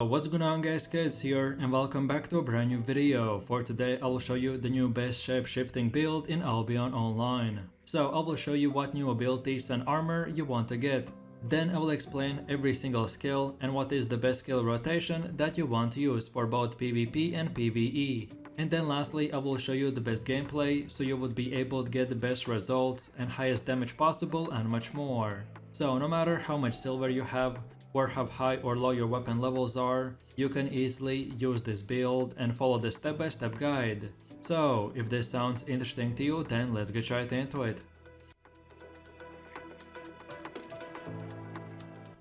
What's going on guys, Kids here and welcome back to a brand new video. For today I will show you the new best shape-shifting build in Albion Online. So I will show you what new abilities and armor you want to get. Then I will explain every single skill and what is the best skill rotation that you want to use for both PvP and PvE. And then lastly I will show you the best gameplay so you would be able to get the best results and highest damage possible and much more. So no matter how much silver you have, or how high or low your weapon levels are, you can easily use this build and follow the step-by-step guide. So if this sounds interesting to you, then let's get right into it.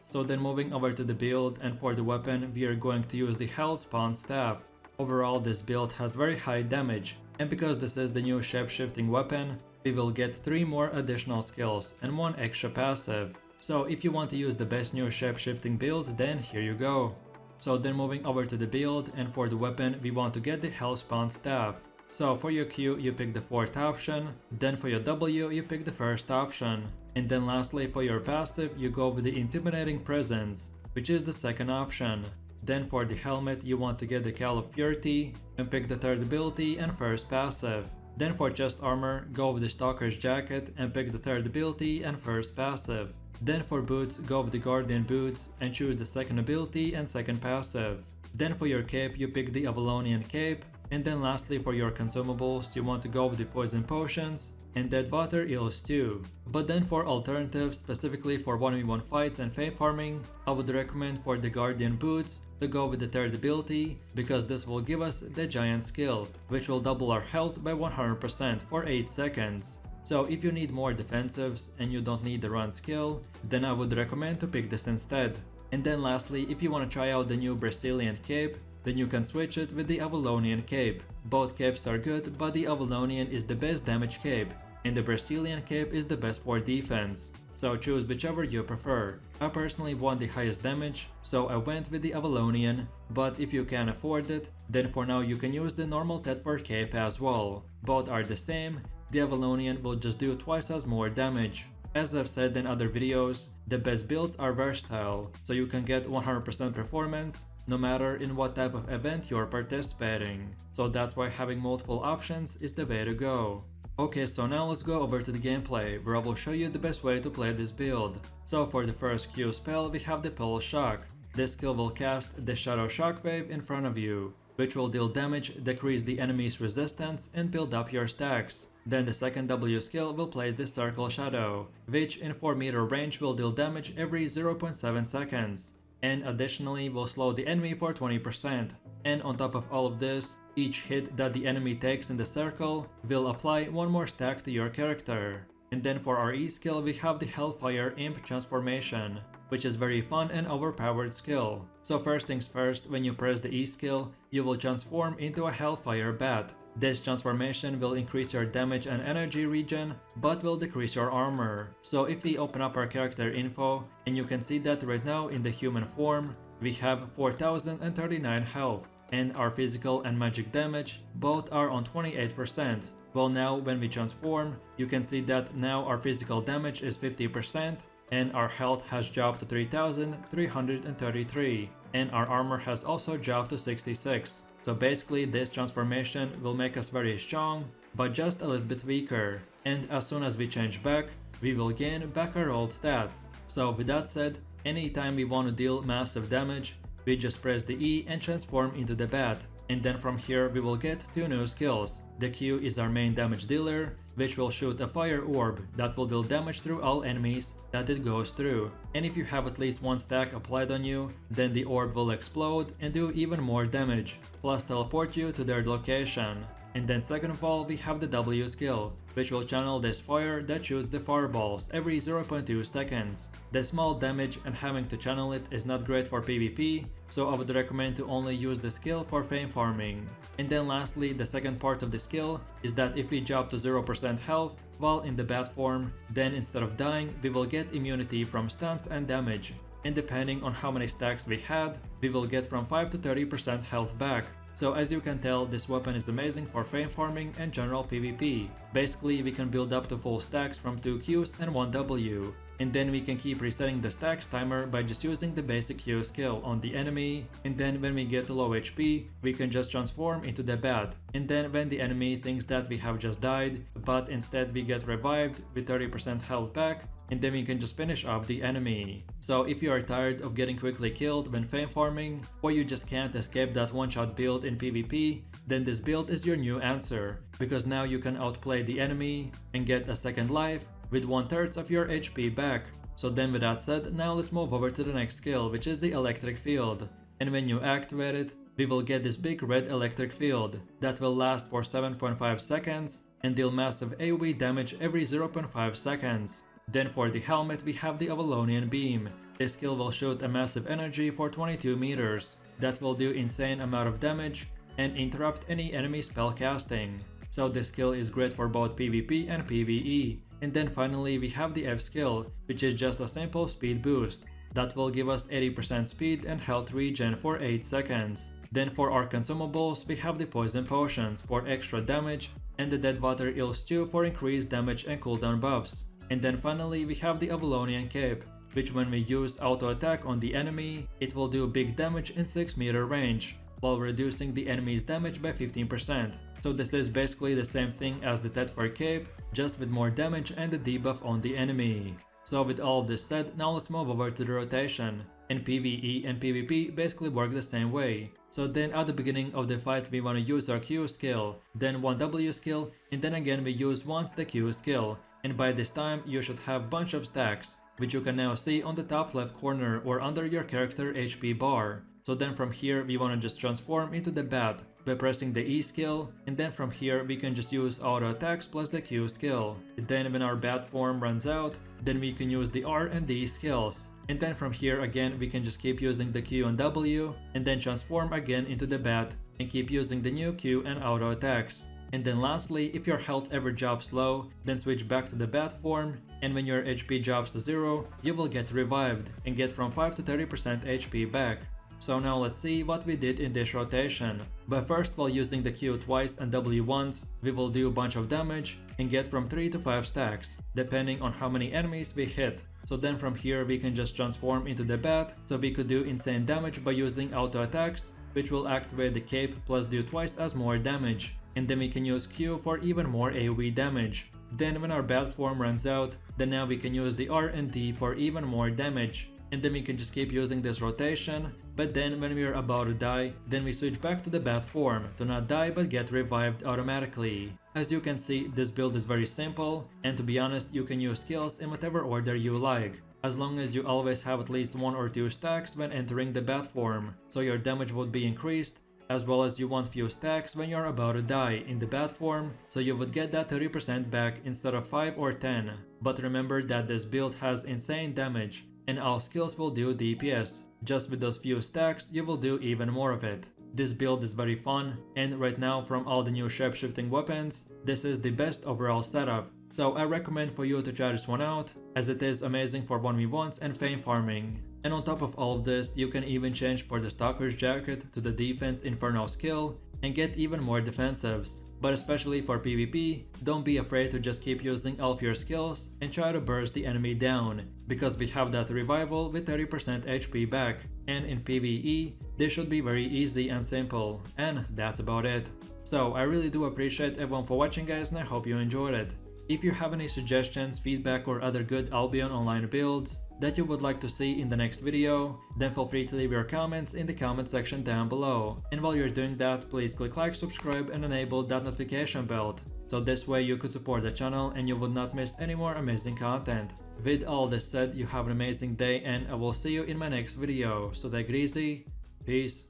So then moving over to the build, and for the weapon we are going to use the Hellspawn staff. Overall this build has very high damage, and because this is the new shape-shifting weapon, we will get 3 more additional skills and 1 extra passive. So if you want to use the best new shape-shifting build, then here you go. So then moving over to the build, and for the weapon we want to get the Hellspawn staff. So for your Q you pick the 4th option, then for your W you pick the 1st option, and then lastly for your passive you go with the Intimidating Presence, which is the 2nd option. Then for the helmet you want to get the Call of Purity and pick the 3rd ability and 1st passive. Then for chest armor go with the Stalker's Jacket and pick the 3rd ability and 1st passive. Then for boots, go with the Guardian Boots and choose the 2nd ability and 2nd passive. Then for your cape you pick the Avalonian Cape, and then lastly for your consumables you want to go with the Poison Potions and Dead Water Eels too. But then for alternatives, specifically for 1v1 fights and fame farming, I would recommend for the Guardian Boots to go with the 3rd ability, because this will give us the Giant skill, which will double our health by 100% for 8 seconds. So if you need more defensives and you don't need the run skill, then I would recommend to pick this instead. And then lastly, if you want to try out the new Brazilian cape, then you can switch it with the Avalonian cape. Both capes are good, but the Avalonian is the best damage cape, and the Brazilian cape is the best for defense. So choose whichever you prefer. I personally want the highest damage, so I went with the Avalonian, but if you can afford it, then for now you can use the normal Tetford cape as well. Both are the same. The Avalonian will just do twice as more damage. As I've said in other videos, the best builds are versatile, so you can get 100% performance no matter in what type of event you're participating. So that's why having multiple options is the way to go. Okay, so now let's go over to the gameplay, where I will show you the best way to play this build. So for the first Q spell we have the Pulse Shock. This skill will cast the Shadow Shockwave in front of you, which will deal damage, decrease the enemy's resistance, and build up your stacks. Then the 2nd W skill will place the Circle Shadow, which in 4 meter range will deal damage every 0.7 seconds, and additionally will slow the enemy for 20%. And on top of all of this, each hit that the enemy takes in the circle will apply 1 more stack to your character. And then for our E skill we have the Hellfire Imp transformation, which is very fun and overpowered skill. So first things first, when you press the E skill, you will transform into a Hellfire Bat. This transformation will increase your damage and energy regen, but will decrease your armor. So if we open up our character info, and you can see that right now in the human form, we have 4039 health, and our physical and magic damage both are on 28%. Well, now when we transform, you can see that now our physical damage is 50%, and our health has dropped to 3333, and our armor has also dropped to 66. So basically this transformation will make us very strong, but just a little bit weaker, and as soon as we change back, we will gain back our old stats. So with that said, anytime we want to deal massive damage, we just press the E and transform into the bat, and then from here we will get 2 new skills. The Q is our main damage dealer, which will shoot a fire orb that will deal damage through all enemies that it goes through. And if you have at least 1 stack applied on you, then the orb will explode and do even more damage, plus teleport you to their location. And then second of all, we have the W skill, which will channel this fire that shoots the fireballs every 0.2 seconds. The small damage and having to channel it is not great for PvP, so I would recommend to only use the skill for fame farming. And then lastly, the second part of the skill is that if we drop to 0% health while in the bat form, then instead of dying, we will get immunity from stunts and damage. And depending on how many stacks we had, we will get from 5 to 30% health back. So as you can tell, this weapon is amazing for fame farming and general PvP. Basically, we can build up to full stacks from 2 Qs and 1 W. and then we can keep resetting the stacks timer by just using the basic Q skill on the enemy, and then when we get to low HP, we can just transform into the bat, and then when the enemy thinks that we have just died, but instead we get revived with 30% health back, and then we can just finish off the enemy. So if you are tired of getting quickly killed when fame farming, or you just can't escape that one-shot build in PvP, then this build is your new answer, because now you can outplay the enemy and get a second life with 1/3 of your HP back. So then with that said, now let's move over to the next skill, which is the electric field. And when you activate it, we will get this big red electric field that will last for 7.5 seconds and deal massive AoE damage every 0.5 seconds. Then for the helmet we have the Avalonian beam. This skill will shoot a massive energy for 22 meters that will do insane amount of damage and interrupt any enemy spell casting. So this skill is great for both PvP and PvE. And then finally we have the F skill, which is just a simple speed boost that will give us 80% speed and health regen for 8 seconds. Then for our consumables we have the poison potions for extra damage and the dead water eel stew for increased damage and cooldown buffs. And then finally we have the Avalonian cape, which when we use auto attack on the enemy, it will do big damage in 6 meter range, while reducing the enemy's damage by 15%. So this is basically the same thing as the Tetford cape, just with more damage and the debuff on the enemy. So with all this said, now let's move over to the rotation. And PvE and PvP basically work the same way. So then at the beginning of the fight we want to use our Q skill, then one W skill, and then again we use once the Q skill. And by this time you should have bunch of stacks, which you can now see on the top left corner or under your character HP bar. So then from here we want to just transform into the bat by pressing the E skill, and then from here we can just use auto attacks plus the Q skill. Then when our bat form runs out, then we can use the R and D skills. And then from here again we can just keep using the Q and W, and then transform again into the bat and keep using the new Q and auto attacks. And then lastly, if your health ever drops low, then switch back to the bat form, and when your HP drops to 0, you will get revived and get from 5 to 30% HP back. So now let's see what we did in this rotation. But first, while using the Q twice and W once, we will do a bunch of damage and get from 3 to 5 stacks, depending on how many enemies we hit. So then from here we can just transform into the bat, so we could do insane damage by using auto attacks, which will activate the cape plus do twice as more damage. And then we can use Q for even more AoE damage. Then when our bat form runs out, then now we can use the R and D for even more damage. And then we can just keep using this rotation, but then when we are about to die, then we switch back to the bat form to not die but get revived automatically. As you can see, this build is very simple, and to be honest you can use skills in whatever order you like, as long as you always have at least 1 or 2 stacks when entering the bat form, so your damage would be increased, as well as you want few stacks when you're about to die in the bat form, so you would get that 30% back instead of 5 or 10. But remember that this build has insane damage, and all skills will do DPS. Just with those few stacks, you will do even more of it. This build is very fun, and right now from all the new shapeshifting weapons, this is the best overall setup. So I recommend for you to try this one out, as it is amazing for 1v1s and fame farming. And on top of all of this, you can even change for the Stalker's Jacket to the Defense Inferno skill and get even more defensives. But especially for PvP, don't be afraid to just keep using all of your skills and try to burst the enemy down, because we have that revival with 30% HP back, and in PvE, this should be very easy and simple, and that's about it. So I really do appreciate everyone for watching guys, and I hope you enjoyed it. If you have any suggestions, feedback or other good Albion online builds that you would like to see in the next video, then feel free to leave your comments in the comment section down below. And while you're doing that, please click like, subscribe and enable that notification bell, so this way you could support the channel and you would not miss any more amazing content. With all this said, you have an amazing day and I will see you in my next video, so take it easy, peace.